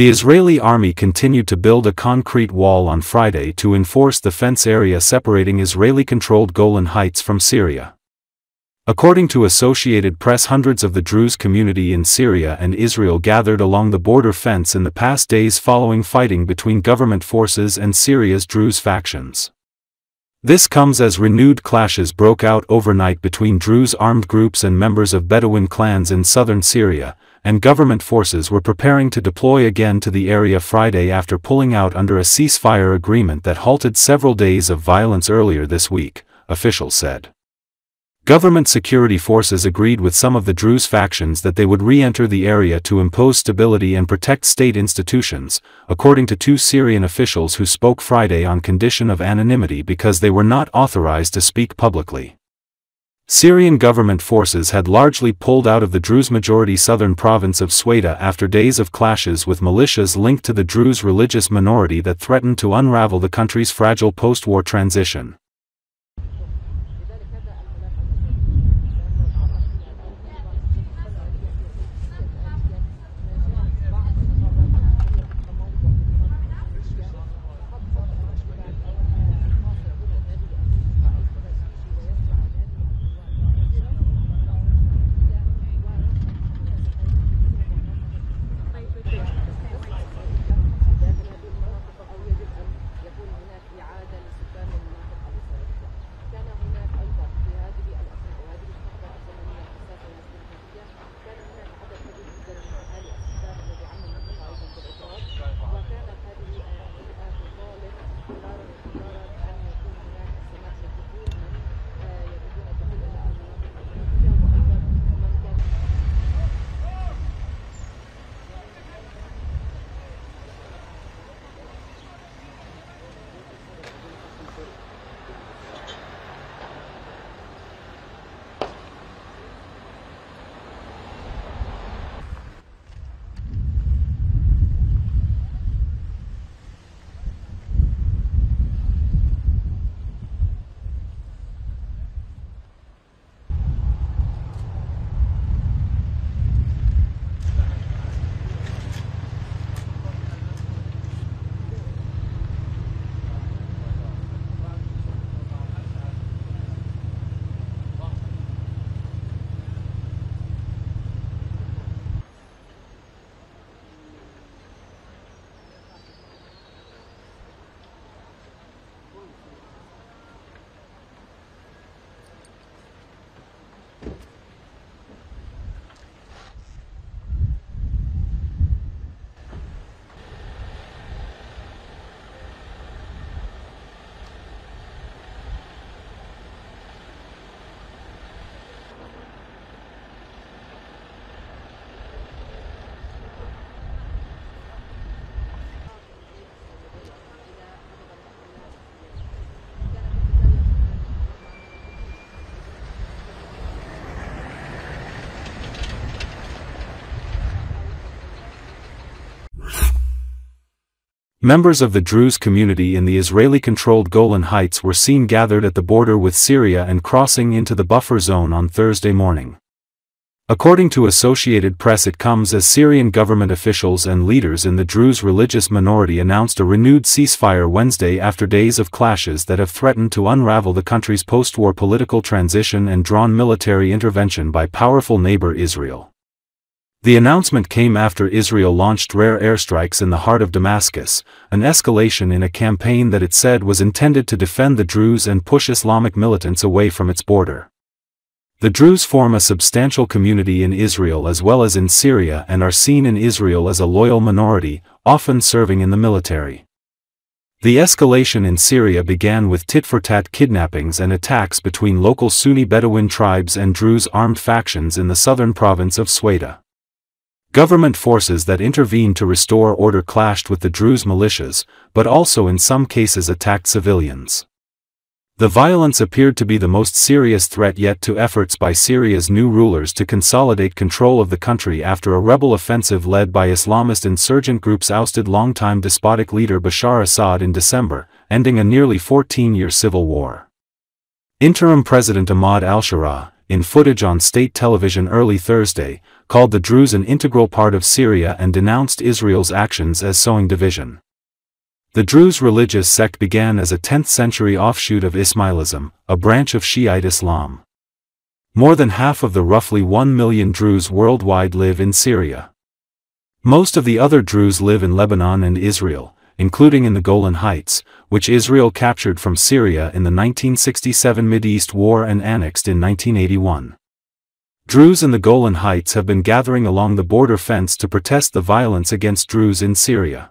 The Israeli army continued to build a concrete wall on Friday to enforce the fence area separating Israeli-controlled Golan Heights from Syria. According to Associated Press, hundreds of the Druze community in Syria and Israel gathered along the border fence in the past days following fighting between government forces and Syria's Druze factions. This comes as renewed clashes broke out overnight between Druze armed groups and members of Bedouin clans in southern Syria, and government forces were preparing to deploy again to the area Friday after pulling out under a ceasefire agreement that halted several days of violence earlier this week, officials said. Government security forces agreed with some of the Druze factions that they would re-enter the area to impose stability and protect state institutions, according to two Syrian officials who spoke Friday on condition of anonymity because they were not authorized to speak publicly. Syrian government forces had largely pulled out of the Druze-majority southern province of Sweida after days of clashes with militias linked to the Druze religious minority that threatened to unravel the country's fragile post-war transition. Members of the Druze community in the Israeli-controlled Golan Heights were seen gathered at the border with Syria and crossing into the buffer zone on Thursday morning. According to Associated Press, it comes as Syrian government officials and leaders in the Druze religious minority announced a renewed ceasefire Wednesday after days of clashes that have threatened to unravel the country's post-war political transition and drawn military intervention by powerful neighbor Israel. The announcement came after Israel launched rare airstrikes in the heart of Damascus, an escalation in a campaign that it said was intended to defend the Druze and push Islamic militants away from its border. The Druze form a substantial community in Israel as well as in Syria and are seen in Israel as a loyal minority, often serving in the military. The escalation in Syria began with tit-for-tat kidnappings and attacks between local Sunni Bedouin tribes and Druze armed factions in the southern province of Sweida. Government forces that intervened to restore order clashed with the Druze militias, but also in some cases attacked civilians. The violence appeared to be the most serious threat yet to efforts by Syria's new rulers to consolidate control of the country after a rebel offensive led by Islamist insurgent groups ousted longtime despotic leader Bashar Assad in December, ending a nearly 14-year civil war. Interim President Ahmad al-Sharaa, in footage on state television early Thursday, called the Druze an integral part of Syria and denounced Israel's actions as sowing division. The Druze religious sect began as a 10th-century offshoot of Ismailism, a branch of Shiite Islam. More than half of the roughly 1 million Druze worldwide live in Syria. Most of the other Druze live in Lebanon and Israel, including in the Golan Heights, which Israel captured from Syria in the 1967 Mideast War and annexed in 1981. Druze in the Golan Heights have been gathering along the border fence to protest the violence against Druze in Syria.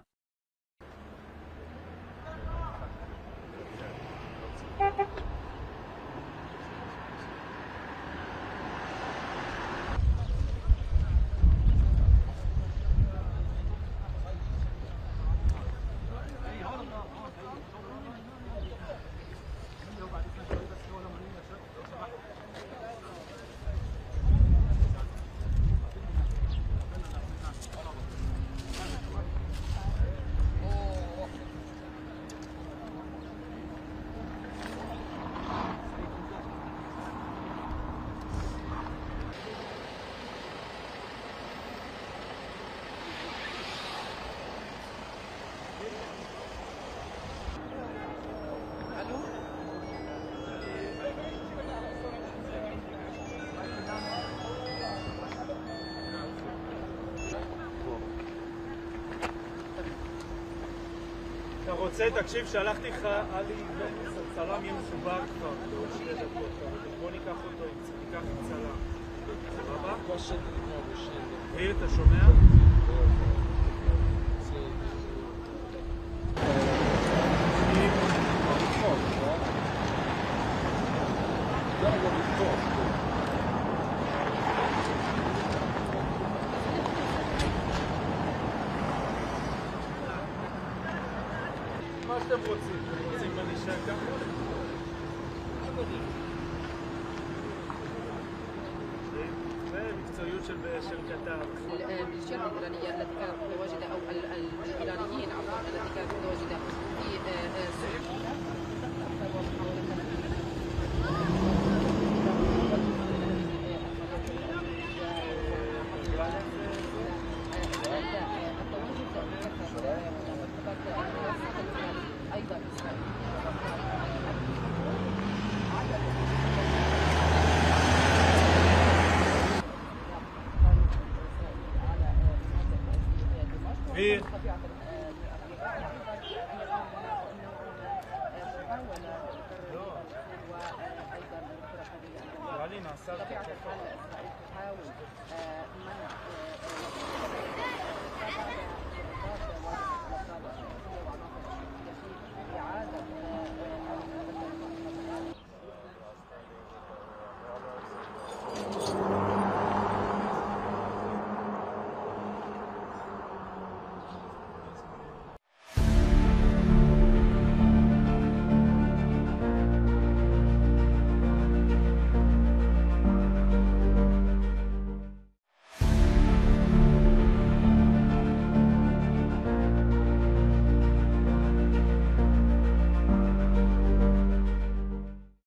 אתה רוצה, תקשיב, שלחתי לך עלי בן צלם יהיה מסובר כבר, עוד 2 דקות, בוא ניקח אותו, ניקח עם צלם. סבבה? מאיר, אתה שומע? מה שאתם רוצים? רוצים בנישה ככה? זה מקצועיות של קטר. الميليشيات الإيرانية التي كانت متواجدة أو الإيرانيين عفوا التي كانت متواجدة في سوريا.